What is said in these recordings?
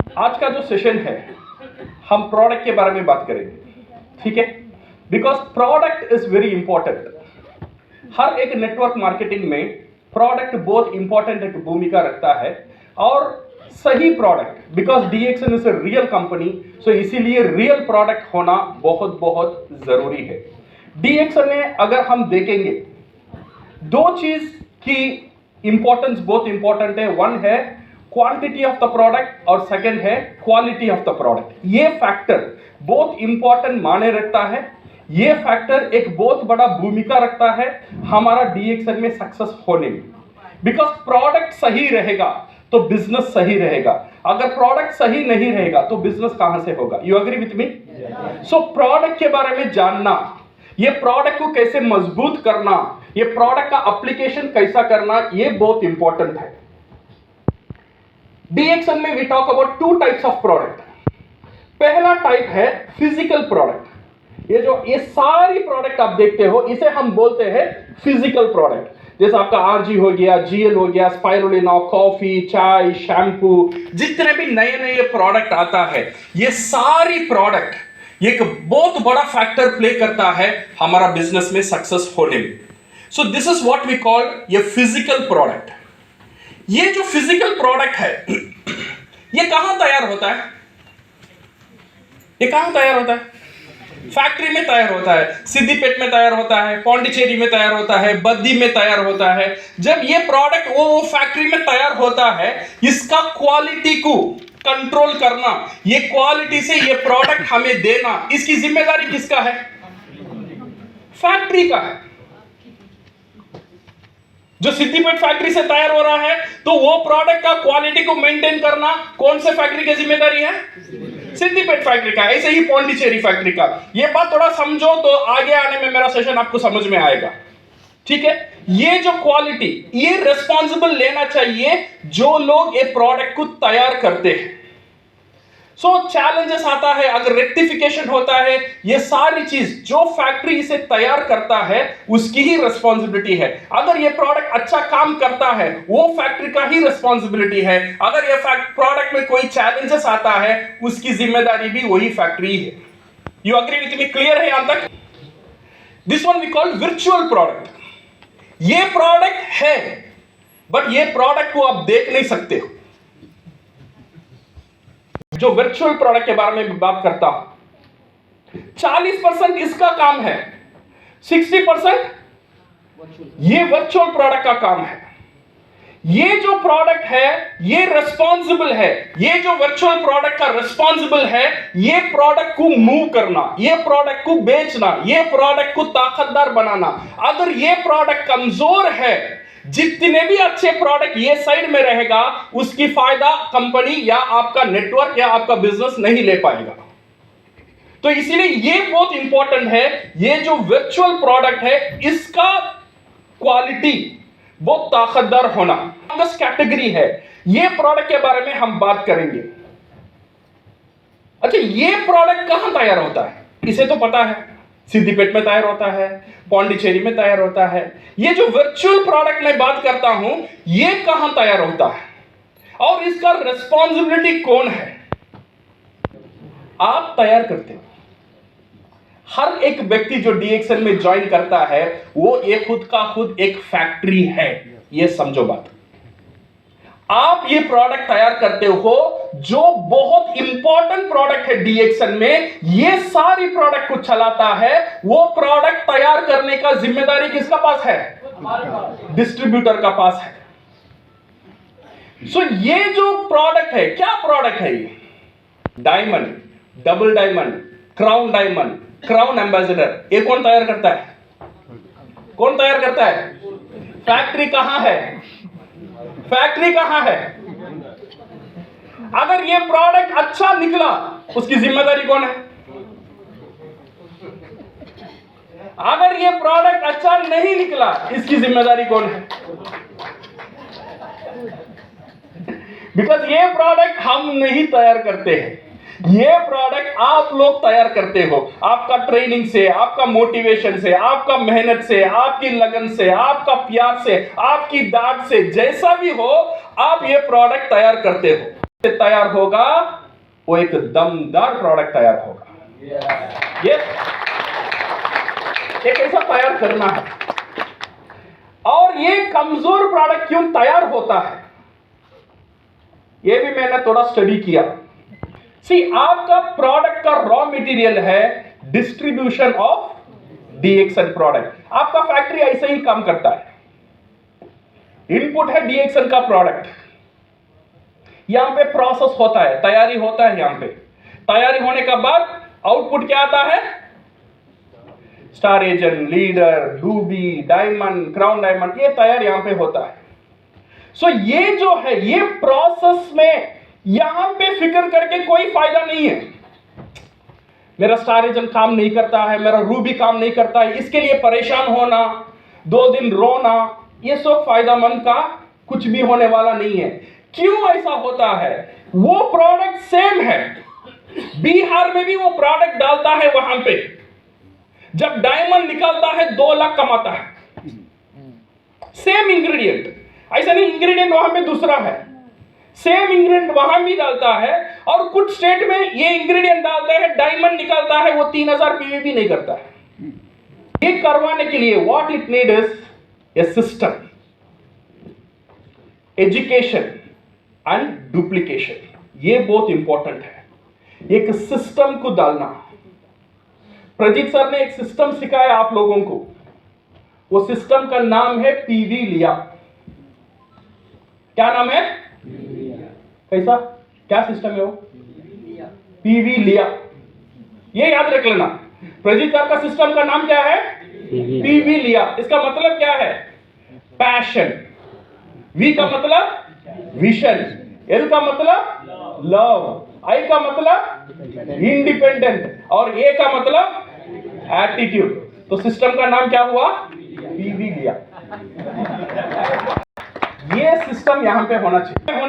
आज का जो सेशन है हम प्रोडक्ट के बारे में बात करेंगे, ठीक है। Because product is very important. हर एक नेटवर्क मार्केटिंग में प्रोडक्ट बहुत इंपॉर्टेंट एक भूमिका रखता है और सही product, because DXN is a real company, so इसीलिए रियल प्रोडक्ट होना बहुत बहुत जरूरी है। DXN में अगर हम देखेंगे दो चीज की इंपॉर्टेंस बहुत इंपॉर्टेंट है। वन है क्वांटिटी ऑफ द प्रोडक्ट और सेकंड है क्वालिटी ऑफ द प्रोडक्ट। ये फैक्टर बहुत इंपॉर्टेंट माने रखता है। ये फैक्टर एक बहुत बड़ा भूमिका रखता है हमारा DXN में सक्सेस होने में। बिकॉज प्रोडक्ट सही रहेगा तो बिजनेस सही रहेगा, अगर प्रोडक्ट सही नहीं रहेगा तो बिजनेस कहां से होगा। You agree with me? So product के बारे में जानना, ये प्रोडक्ट को कैसे मजबूत करना, ये प्रोडक्ट का एप्लीकेशन कैसा करना, ये बहुत इंपॉर्टेंट है। DXN में we talk about two types of product. पहला टाइप है फिजिकल प्रोडक्ट। ये सारी प्रोडक्ट आप देखते हो इसे हम बोलते हैं फिजिकल प्रोडक्ट। जैसे आपका RG हो गया, GL हो गया, स्पाइरुलिना, कॉफी, चाय, शैम्पू, जितने भी नए नए प्रोडक्ट आता है, ये सारी प्रोडक्ट एक बहुत बड़ा फैक्टर प्ले करता है हमारा बिजनेस में सक्सेस होने में। So this is what we call ये फिजिकल प्रोडक्ट। ये जो फिजिकल प्रोडक्ट है ये कहां तैयार होता है? ये कहां तैयार होता है? फैक्ट्री में तैयार होता है, सिद्दीपेट में तैयार होता है, पौंडीचेरी में तैयार होता है, बद्दी में तैयार होता है। जब ये प्रोडक्ट वो फैक्ट्री में तैयार होता है, इसका क्वालिटी को कंट्रोल करना, ये क्वालिटी से ये प्रोडक्ट हमें देना, इसकी जिम्मेदारी किसका है? फैक्ट्री का है। जो सिद्दीपेट फैक्ट्री से तैयार हो रहा है तो वो प्रोडक्ट का क्वालिटी को मेंटेन करना कौन से फैक्ट्री की जिम्मेदारी है? सिद्दीपेट फैक्ट्री का। ऐसे ही पौंडीचेरी फैक्ट्री का। ये बात थोड़ा समझो तो आगे आने में मेरा सेशन आपको समझ में आएगा, ठीक है। ये जो क्वालिटी, ये रिस्पॉन्सिबल लेना चाहिए जो लोग ये प्रोडक्ट को तैयार करते हैं। सो चैलेंजेस आता है, अगर रेक्टिफिकेशन होता है, ये सारी चीज जो फैक्ट्री इसे तैयार करता है उसकी ही रिस्पॉन्सिबिलिटी है। अगर ये प्रोडक्ट अच्छा काम करता है वो फैक्ट्री का ही रिस्पॉन्सिबिलिटी है। अगर ये प्रोडक्ट में कोई चैलेंजेस आता है उसकी जिम्मेदारी भी वही फैक्ट्री है। You agree with me? Clear है यहां तक? This one we call virtual product. ये प्रोडक्ट है बट ये प्रोडक्ट को आप देख नहीं सकते हो। जो वर्चुअल प्रोडक्ट के बारे में बात करता हूं, 40% इसका काम है, 60% ये वर्चुअल प्रोडक्ट का काम है। ये जो प्रोडक्ट है ये रिस्पॉन्सिबल है, ये जो वर्चुअल प्रोडक्ट का रिस्पॉन्सिबल है, ये प्रोडक्ट को मूव करना, ये प्रोडक्ट को बेचना, ये प्रोडक्ट को ताकतदार बनाना। अगर ये प्रोडक्ट कमजोर है, जितने भी अच्छे प्रोडक्ट ये साइड में रहेगा उसकी फायदा कंपनी या आपका नेटवर्क या आपका बिजनेस नहीं ले पाएगा। तो इसीलिए ये बहुत इंपॉर्टेंट है। ये जो वर्चुअल प्रोडक्ट है इसका क्वालिटी बहुत ताकतदार होना कैटेगरी है। ये प्रोडक्ट के बारे में हम बात करेंगे। अच्छा, ये प्रोडक्ट कहां तैयार होता है? इसे तो पता है, सिद्दीपेट में तैयार होता है, पौंडीचेरी में तैयार होता है। ये जो वर्चुअल प्रोडक्ट मैं बात करता हूं ये कहां तैयार होता है और इसका रिस्पॉन्सिबिलिटी कौन है? आप तैयार करते हो। हर एक व्यक्ति जो DXN में ज्वाइन करता है वो एक खुद का खुद एक फैक्ट्री है। ये समझो बात। आप ये प्रोडक्ट तैयार करते हो जो बहुत इंपॉर्टेंट प्रोडक्ट है DXN में, ये सारी प्रोडक्ट को चलाता है। वो प्रोडक्ट तैयार करने का जिम्मेदारी किसका पास है? डिस्ट्रीब्यूटर का पास है। सो ये जो प्रोडक्ट है, क्या प्रोडक्ट है ये? Diamond, double diamond, crown diamond, crown ambassador, ये कौन तैयार करता है? कौन तैयार करता है? फैक्ट्री कहां है? फैक्ट्री कहां है? अगर ये प्रोडक्ट अच्छा निकला उसकी जिम्मेदारी कौन है? अगर ये प्रोडक्ट अच्छा नहीं निकला इसकी जिम्मेदारी कौन है? बिकॉज ये प्रोडक्ट हम नहीं तैयार करते हैं, ये प्रोडक्ट आप लोग तैयार करते हो। आपका ट्रेनिंग से, आपका मोटिवेशन से, आपका मेहनत से, आपकी लगन से, आपका प्यार से, आपकी डांट से, जैसा भी हो आप ये प्रोडक्ट तैयार करते हो। से तैयार होगा वो एक दमदार प्रोडक्ट तैयार होगा। यस, एक ऐसा तैयार करना है। और ये कमजोर प्रोडक्ट क्यों तैयार होता है, ये भी मैंने थोड़ा स्टडी किया। सी, आपका प्रोडक्ट का रॉ मटेरियल है डिस्ट्रीब्यूशन ऑफ डीएक्सएन प्रोडक्ट। आपका फैक्ट्री ऐसे ही काम करता है। इनपुट है डीएक्सएन का प्रोडक्ट, यहां पे प्रोसेस होता है, तैयारी होता है। यहां पे तैयारी होने के बाद आउटपुट क्या आता है, star agent, leader, Ruby, diamond, crown diamond, ये तैयार यहां पे होता है। सो ये जो है, ये प्रोसेस में यहां पे फिक्र करके कोई फायदा नहीं है। मेरा स्टार एजेंट काम नहीं करता है, मेरा रूबी काम नहीं करता है, इसके लिए परेशान होना, 2 दिन रोना, ये सब फायदामंद का कुछ भी होने वाला नहीं है। क्यों ऐसा होता है, वो प्रोडक्ट सेम है, बिहार में भी वो प्रोडक्ट डालता है, वहां पे जब डायमंड निकालता है 2 लाख कमाता है, सेम इंग्रेडिएंट। ऐसा नहीं इंग्रेडिएंट वहां पे दूसरा है, सेम इंग्रेडिएंट वहां भी डालता है, और कुछ स्टेट में ये इंग्रेडिएंट डालते हैं, डायमंड निकालता है, वो 3000 पीवी भी नहीं करता है। ये करवाने के लिए what it need is a system, education and duplication. ये बहुत इंपॉर्टेंट है, एक सिस्टम को डालना। प्रजीत सर ने एक सिस्टम सिखाया आप लोगों को, वो सिस्टम का नाम है पीवी लिया। क्या नाम है, कैसा, क्या सिस्टम है वो, पीवी लिया। ये याद रख लेना, प्रजीत सर का सिस्टम का नाम क्या है, पीवी लिया। इसका मतलब क्या है, पैशन, वी का मतलब विजन, एल का मतलब लव, आई का मतलब इंडिपेंडेंट, और ए का मतलब एटीट्यूड। तो सिस्टम का नाम क्या हुआ, पीवी लिया। ये सिस्टम यहां पे होना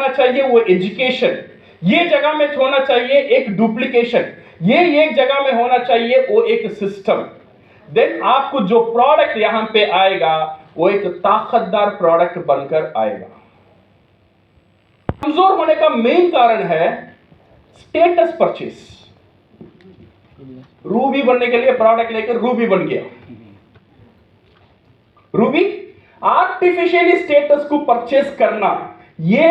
चाहिए वो एजुकेशन, ये जगह में होना चाहिए एक डुप्लीकेशन, ये एक जगह में होना चाहिए वो एक सिस्टम। देन आपको जो प्रोडक्ट यहां पे आएगा वो एक ताकतदार प्रोडक्ट बनकर आएगा। कमजोर होने का मेन कारण है स्टेटस परचेस। रूबी बनने के लिए प्रोडक्ट लेकर रूबी बन गया, रूबी आर्टिफिशियली स्टेटस को परचेस करना, ये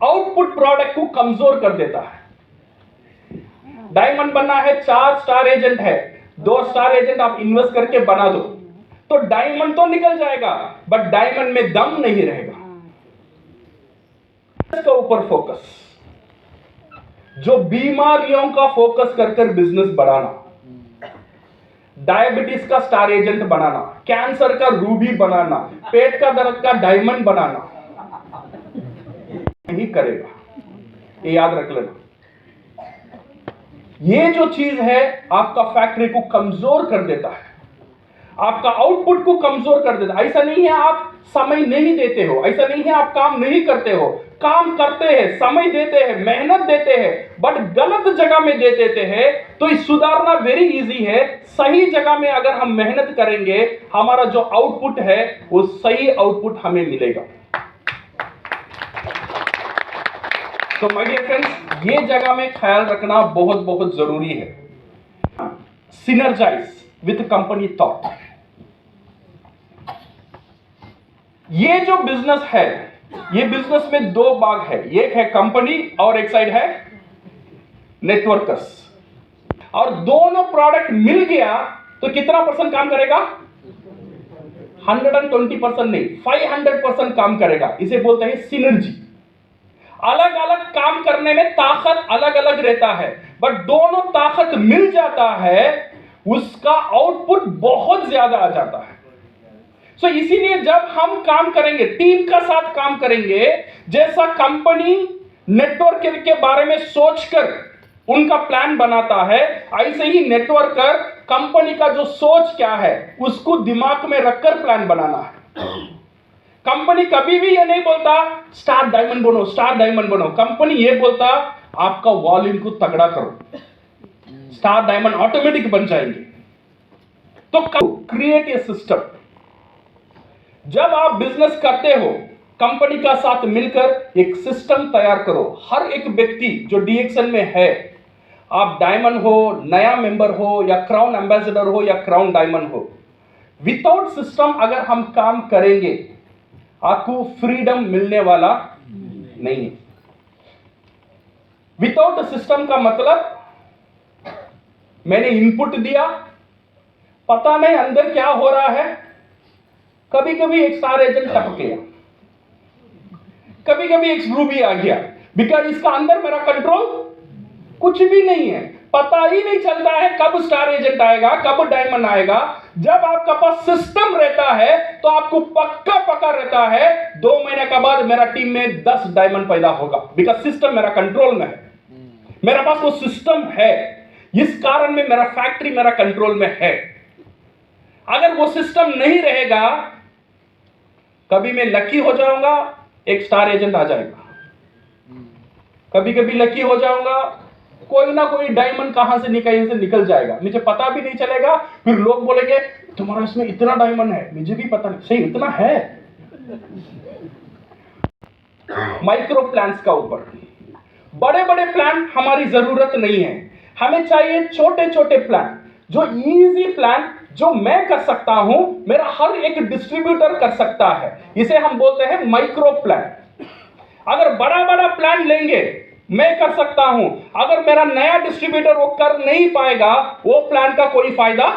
आउटपुट प्रोडक्ट को कमजोर कर देता है। डायमंड बनना है, 4 स्टार एजेंट है, 2 स्टार एजेंट आप इन्वेस्ट करके बना दो, तो डायमंड तो निकल जाएगा, बट डायमंड में दम नहीं रहेगा। इसका ऊपर फोकस, जो बीमारियों का फोकस कर बिजनेस बढ़ाना, डायबिटीज का स्टार एजेंट बनाना, कैंसर का रूबी बनाना, पेट का दर्द का डायमंड बनाना, नहीं करेगा, ये याद रख लेना। ये जो चीज है आपका फैक्ट्री को कमजोर कर देता है, आपका आउटपुट को कमजोर कर देता है। ऐसा नहीं है आप समय नहीं देते हो, ऐसा नहीं है आप काम नहीं करते हो, काम करते हैं, समय देते हैं, मेहनत देते हैं, बट गलत जगह में दे देते हैं। तो इस सुधारना वेरी इजी है। सही जगह में अगर हम मेहनत करेंगे, हमारा जो आउटपुट है वो सही आउटपुट हमें मिलेगा। तो माय डियर फ्रेंड्स, ये जगह में ख्याल रखना बहुत बहुत जरूरी है। Synergise with company thought. ये जो बिजनेस है, ये बिजनेस में 2 भाग है, एक है कंपनी और एक साइड है नेटवर्कर्स। और दोनों प्रोडक्ट मिल गया तो कितना % काम करेगा, 120% नहीं, 500% काम करेगा। इसे बोलते हैं सिनर्जी। अलग अलग काम करने में ताकत अलग अलग रहता है, बट दोनों ताकत मिल जाता है, उसका आउटपुट बहुत ज्यादा आ जाता है। सो इसीलिए जब हम काम करेंगे, टीम का साथ काम करेंगे, जैसा कंपनी नेटवर्क के बारे में सोचकर उनका प्लान बनाता है, ऐसे ही नेटवर्कर कंपनी का जो सोच क्या है उसको दिमाग में रखकर प्लान बनाना है। कंपनी कभी भी ये नहीं बोलता स्टार डायमंड बनो, स्टार डायमंड बनो। कंपनी ये बोलता आपका वॉल्यूम को तगड़ा करो, स्टार डायमंड ऑटोमेटिक बन जाएंगे। तो क्रिएट ए सिस्टम। जब आप बिजनेस करते हो कंपनी का साथ मिलकर एक सिस्टम तैयार करो। हर एक व्यक्ति जो डीएक्सन में है, आप डायमंड हो, नया मेंबर हो, या क्राउन एम्बेसडर हो, या क्राउन डायमंड हो, विदाउट सिस्टम अगर हम काम करेंगे आपको फ्रीडम मिलने वाला नहीं है। विदाउट सिस्टम का मतलब मैंने इनपुट दिया, पता नहीं अंदर क्या हो रहा है। कभी कभी एक स्टार एजेंट टपक गया, कभी कभी एक रूबी आ गया, बिकॉज इसका अंदर मेरा कंट्रोल कुछ भी नहीं है। पता ही नहीं चलता है कब स्टार एजेंट आएगा, कब डायमंड आएगा। जब आपका पास सिस्टम रहता है तो आपको पक्का पक्का रहता है 2 महीने के बाद मेरा टीम में 10 डायमंड पैदा होगा, बिकॉज सिस्टम मेरा कंट्रोल में है। मेरा पास वो सिस्टम है, इस कारण में मेरा फैक्ट्री मेरा कंट्रोल में है। अगर वो सिस्टम नहीं रहेगा, कभी मैं लकी हो जाऊंगा, एक स्टार एजेंट आ जाएगा, कभी कभी लकी हो जाऊंगा, कोई ना कोई डायमंड कहां से निकल जाएगा, मुझे पता भी नहीं चलेगा। फिर लोग बोलेंगे तुम्हारा इसमें इतना डायमंड है, मुझे भी पता नहीं, सही इतना है। माइक्रो प्लान्स का ऊपर, बड़े बड़े प्लान हमारी जरूरत नहीं है, हमें चाहिए छोटे छोटे प्लान, जो इजी प्लान जो मैं कर सकता हूं, मेरा हर एक डिस्ट्रीब्यूटर कर सकता है। इसे हम बोलते हैं माइक्रो प्लान। अगर बड़ा बड़ा प्लान लेंगे मैं कर सकता हूं, अगर मेरा नया डिस्ट्रीब्यूटर वो कर नहीं पाएगा, वो प्लान का कोई फायदा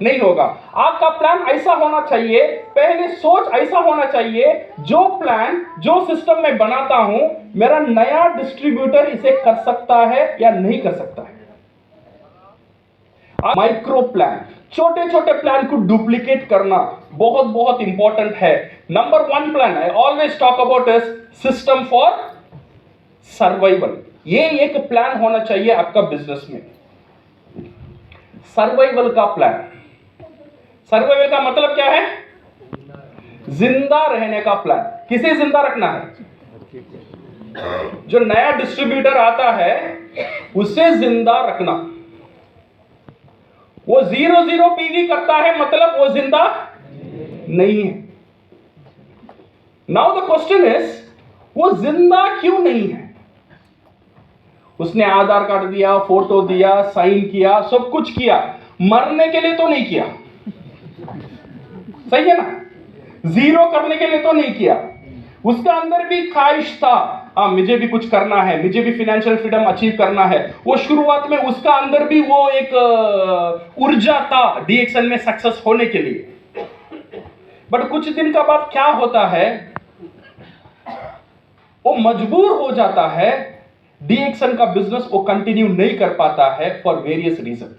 नहीं होगा। आपका प्लान ऐसा होना चाहिए, पहले सोच ऐसा होना चाहिए, जो प्लान जो सिस्टम में बनाता हूं, मेरा नया डिस्ट्रीब्यूटर इसे कर सकता है या नहीं कर सकता है। माइक्रो प्लान, छोटे छोटे प्लान को डुप्लीकेट करना बहुत बहुत इंपॉर्टेंट है। Number 1 plan I always talk about is system for survival. ये एक प्लान होना चाहिए आपका बिजनेस में, सर्वाइवल का प्लान। सर्वाइवल का मतलब क्या है? जिंदा रहने का प्लान। किसे जिंदा रखना है? जो नया डिस्ट्रीब्यूटर आता है उसे जिंदा रखना। वो 0-0 पीवी करता है, मतलब वो जिंदा नहीं है। नाउ द क्वेश्चन इज, वो जिंदा क्यों नहीं है? उसने आधार कार्ड दिया, फोटो दिया, साइन किया, सब कुछ किया, मरने के लिए तो नहीं किया, सही है ना? 0 करने के लिए तो नहीं किया। उसका अंदर भी ख्वाहिश था, मुझे भी कुछ करना है, मुझे भी फाइनेंशियल फ्रीडम अचीव करना है। वो शुरुआत में उसका अंदर भी वो एक ऊर्जा था डीएक्सन में सक्सेस होने के लिए। बट कुछ दिन का बाद क्या होता है, वो मजबूर हो जाता है, डीएक्सन का बिजनेस वो कंटिन्यू नहीं कर पाता है फॉर वेरियस रीजन।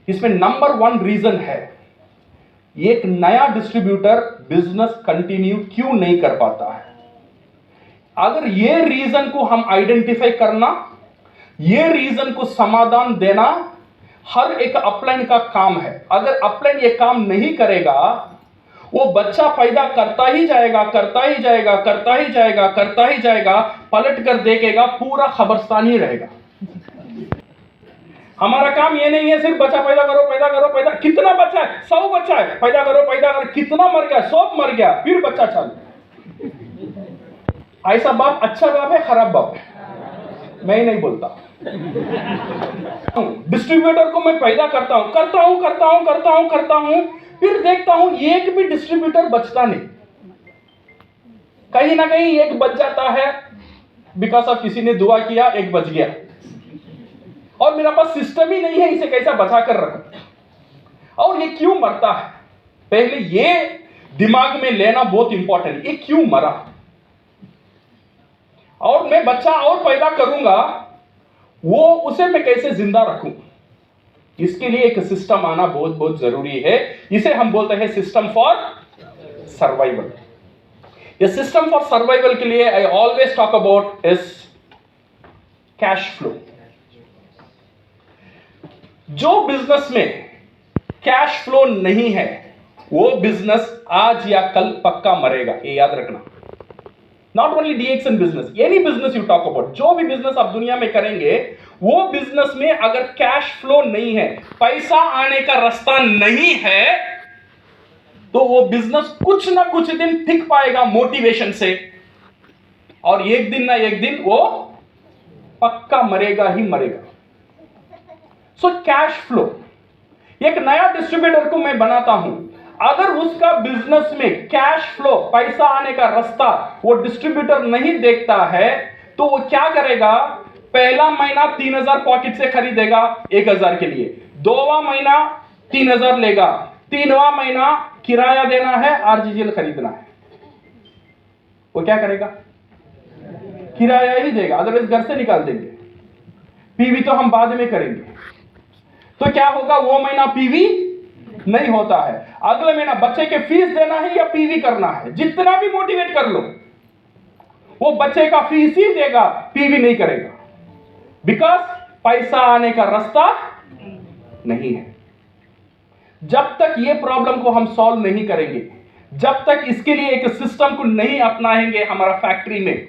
इसमें नंबर 1 रीजन है, एक नया डिस्ट्रीब्यूटर बिजनेस कंटिन्यू क्यों नहीं कर पाता है। अगर ये रीजन को हम आइडेंटिफाई करना, ये रीजन को समाधान देना हर एक अपलाइन का काम है। अगर अपलाइन ये काम नहीं करेगा, वो बच्चा पैदा करता ही जाएगा, करता ही जाएगा, करता ही जाएगा, करता ही जाएगा, पलट कर देखेगा पूरा खबरस्तान ही रहेगा। हमारा काम ये नहीं है सिर्फ बच्चा पैदा करो, पैदा करो, पैदा। कितना बच्चा है? 100 बच्चा है, पैदा करो, पैदा करो। कितना मर गया? 100 मर गया, फिर बच्चा चालू। ऐसा बाप अच्छा बाप है, खराब बाप है? मैं ही नहीं बोलता। डिस्ट्रीब्यूटर को मैं पैदा करता हूं, करता हूं, करता हूं, करता हूं, करता हूं, फिर देखता हूं एक भी डिस्ट्रीब्यूटर बचता नहीं। कहीं ना कहीं एक बच जाता है, बिकॉज ऑफ किसी ने दुआ किया, एक बच गया, और मेरा पास सिस्टम ही नहीं है इसे कैसा बचा कर रखा। और ये क्यों मरता है, पहले ये दिमाग में लेना बहुत इंपॉर्टेंट है। ये क्यों मरा, और मैं बच्चा और पैदा करूंगा, वो उसे मैं कैसे जिंदा रखूं। इसके लिए एक सिस्टम आना बहुत बहुत जरूरी है। इसे हम बोलते हैं सिस्टम फॉर सर्वाइवल। ये सिस्टम फॉर सर्वाइवल के लिए I always talk about is cash flow. जो बिजनेस में कैश फ्लो नहीं है, वो बिजनेस आज या कल पक्का मरेगा, ये याद रखना। Not only DXN business, any business you talk about, जो भी बिजनेस आप दुनिया में करेंगे, वो बिजनेस में अगर कैश फ्लो नहीं है, पैसा आने का रास्ता नहीं है, तो वो बिजनेस कुछ ना कुछ दिन टिक पाएगा मोटिवेशन से, और एक दिन ना एक दिन वो पक्का मरेगा ही मरेगा। सो कैश फ्लो, एक नया डिस्ट्रीब्यूटर को मैं बनाता हूं, अगर उसका बिजनेस में कैश फ्लो, पैसा आने का रास्ता वो डिस्ट्रीब्यूटर नहीं देखता है, तो वो क्या करेगा, पहला महीना 3000 पॉकेट से खरीदेगा 1000 के लिए, 2वां महीना 3000 लेगा, 3वां महीना किराया देना है, आरजीजीएल खरीदना है, वो क्या करेगा, किराया ही देगा, अदरवाइज घर से निकाल देंगे। पीवी तो हम बाद में करेंगे। तो क्या होगा, वो महीना पीवी नहीं होता है, अगले महीना बच्चे के फीस देना है या पीवी करना है, जितना भी मोटिवेट कर लो, वो बच्चे का फीस ही देगा, पीवी नहीं करेगा, बिकॉज पैसा आने का रास्ता नहीं है। जब तक ये प्रॉब्लम को हम सॉल्व नहीं करेंगे, जब तक इसके लिए एक सिस्टम को नहीं अपनाएंगे हमारा फैक्ट्री में,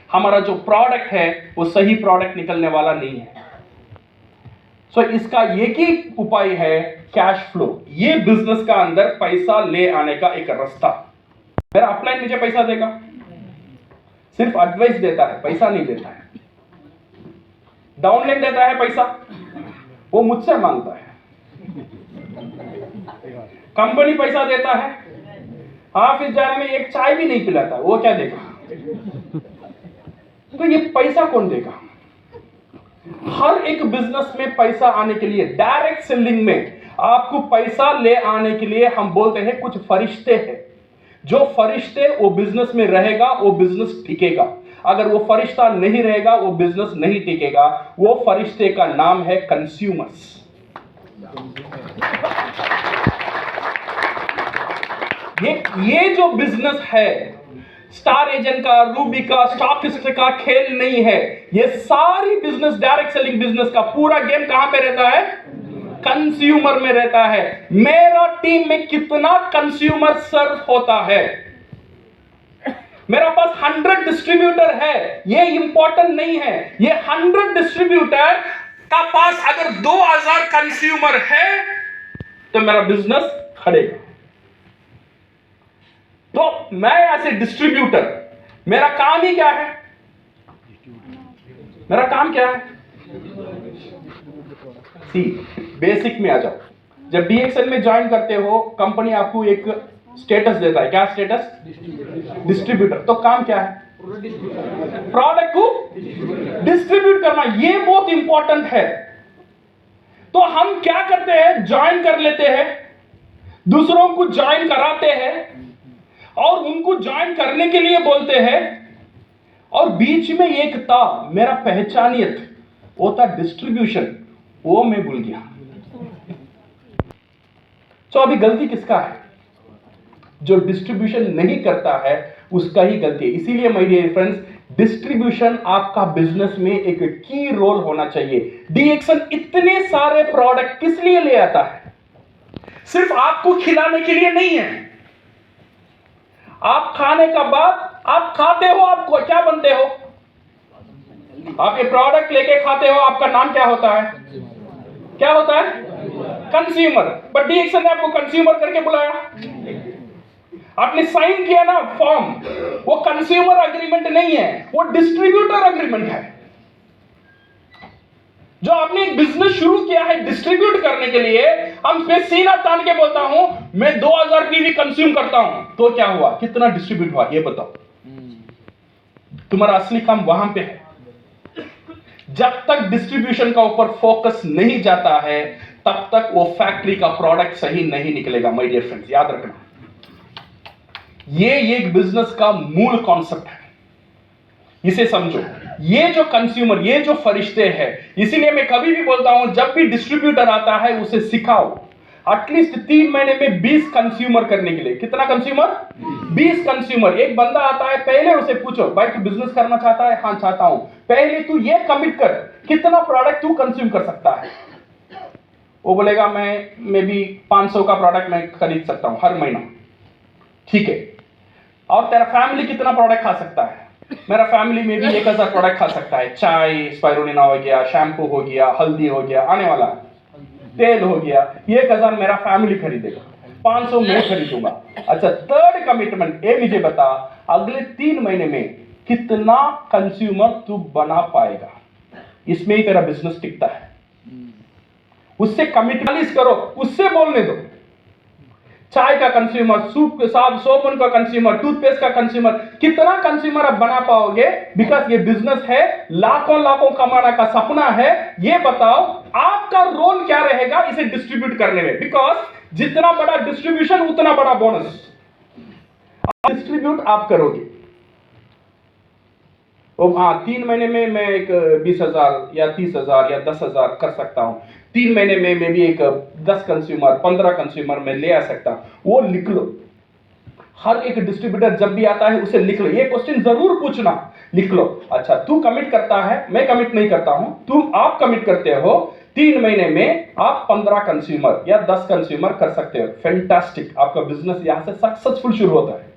हमारा जो प्रोडक्ट है वो सही प्रोडक्ट निकलने वाला नहीं है। सो इसका एक ही उपाय है कैश फ्लो, ये बिजनेस का अंदर पैसा ले आने का एक रास्ता। मेरा अपलाइन मुझे पैसा देगा, सिर्फ एडवाइस देता है, पैसा नहीं देता है। डाउनलाइन देता है पैसा, वो मुझसे मांगता है। कंपनी पैसा देता है, ऑफिस जाने में एक चाय भी नहीं पिलाता, वो क्या देगा। तो ये पैसा कौन देगा। हर एक बिजनेस में पैसा आने के लिए, डायरेक्ट सेलिंग में आपको पैसा ले आने के लिए हम बोलते हैं कुछ फरिश्ते हैं। जो फरिश्ते वो बिजनेस में रहेगा, वो बिजनेस टिकेगा। अगर वो फरिश्ता नहीं रहेगा, वो बिजनेस नहीं टिकेगा। वो फरिश्ते का नाम है कंज्यूमर्स। ये जो बिजनेस है, स्टार एजेंट का, रूबी का, स्टॉकिस्ट का खेल नहीं है। ये सारी बिजनेस, डायरेक्ट सेलिंग बिजनेस का पूरा गेम कहां पे रहता है, कंज्यूमर में रहता है। मेरा टीम में कितना कंज्यूमर सर्व होता है, मेरा पास 100 डिस्ट्रीब्यूटर है, ये इंपॉर्टेंट नहीं है। ये 100 डिस्ट्रीब्यूटर का पास अगर 2000 कंज्यूमर है तो मेरा बिजनेस खड़ेगा। तो मैं ऐसे डिस्ट्रीब्यूटर, मेरा काम ही क्या है, मेरा काम क्या है, सी बेसिक में आ जाओ। जब डीएक्सएल में ज्वाइन करते हो, कंपनी आपको एक स्टेटस देता है, क्या स्टेटस, डिस्ट्रीब्यूटर। तो काम क्या है, प्रोडक्ट को डिस्ट्रीब्यूट करना। ये बहुत इंपॉर्टेंट है। तो हम क्या करते हैं, ज्वाइन कर लेते हैं, दूसरों को ज्वाइन कराते हैं और उनको ज्वाइन करने के लिए बोलते हैं, और बीच में एक था मेरा पहचानियत, वो था डिस्ट्रीब्यूशन, वो मैं भूल गया। तो अभी गलती किसका है, जो डिस्ट्रीब्यूशन नहीं करता है उसका ही गलती है। इसीलिए माय डियर फ्रेंड्स, डिस्ट्रीब्यूशन आपका बिजनेस में एक की रोल होना चाहिए। डीएक्सएल इतने सारे प्रोडक्ट किस लिए ले आता है, सिर्फ आपको खिलाने के लिए नहीं है। आप खाने का बाद आप खाते हो, आप क्या बनते हो, आप ये प्रोडक्ट लेके खाते हो, आपका नाम क्या होता है, क्या होता है, कंज्यूमर। बट डीएक्सएल ने आपको कंज्यूमर करके बुलाया, आपने साइन किया ना फॉर्म, वो कंज्यूमर एग्रीमेंट नहीं है, वो डिस्ट्रीब्यूटर एग्रीमेंट है। जो आपने एक बिजनेस शुरू किया है डिस्ट्रीब्यूट करने के लिए, हम पे सीना तान के बोलता हूं मैं 2000 पीवी कंज्यूम करता हूं, तो क्या हुआ, कितना डिस्ट्रीब्यूट हुआ, ये बताओ। तुम्हारा असली काम वहां पे है। जब तक डिस्ट्रीब्यूशन का ऊपर फोकस नहीं जाता है, तब तक वो फैक्ट्री का प्रोडक्ट सही नहीं निकलेगा। माय डियर फ्रेंड्स, याद रखना, ये एक बिजनेस का मूल कॉन्सेप्ट है, इसे समझो। ये जो कंज्यूमर, ये जो फरिश्ते हैं, इसीलिए मैं कभी भी बोलता हूं जब भी डिस्ट्रीब्यूटर आता है उसे सिखाओ एटलीस्ट 3 महीने में 20 कंज्यूमर करने के लिए। कितना कंज्यूमर, 20 कंज्यूमर। एक बंदा आता है, पहले उसे पूछो भाई तू बिजनेस करना चाहता है, हाँ चाहता हूं, पहले तू ये कमिट कर कितना प्रोडक्ट तू कंज्यूम कर सकता है। वो बोलेगा मैं भी 500 का प्रोडक्ट मैं खरीद सकता हूं हर महीना, ठीक है। और तेरा फैमिली कितना प्रोडक्ट खा सकता है, मेरा फैमिली में भी 1000 प्रोडक्ट खा सकता है। चाय, स्पाइरुलिना हो गया, शैम्पू हो गया, हल्दी हो गया, आने वाला तेल हो गया, 1000 मेरा फैमिली खरीदेगा। 500 मैं खरीदूंगा। अच्छा, थर्ड कमिटमेंट ये मुझे बता, अगले 3 महीने में कितना कंज्यूमर तू बना पाएगा, इसमें ही तेरा बिजनेस टिकता है। उससे कमिटमेंट करो, उससे बोलने दो। चाय का कंज्यूमर, सूप के साथ सोपन का कंज्यूमर, टूथपेस्ट का कंज्यूमर, कितना कंज्यूमर आप बना पाओगे? बिकॉज ये बिजनेस है, लाखों लाखों कमाना का सपना है। ये बताओ आपका रोल क्या रहेगा इसे डिस्ट्रीब्यूट करने में? बिकॉज जितना बड़ा डिस्ट्रीब्यूशन उतना बड़ा बोनस। डिस्ट्रीब्यूट आप करोगे। हाँ, 3 महीने में मैं एक 20,000 या 30,000 या 10,000 कर सकता हूं। 3 महीने में मैं भी एक 10 कंज्यूमर, 15 कंज्यूमर में ले आ सकता हूं। वो लिख लो। हर एक डिस्ट्रीब्यूटर जब भी आता है उसे लिख लो, ये क्वेश्चन जरूर पूछना, लिख लो। अच्छा, तू कमिट करता है, मैं कमिट नहीं करता हूं, आप कमिट करते हो 3 महीने में आप 15 कंज्यूमर या 10 कंज्यूमर कर सकते हो। फैंटास्टिक, आपका बिजनेस यहां से सक्सेसफुल शुरू होता है।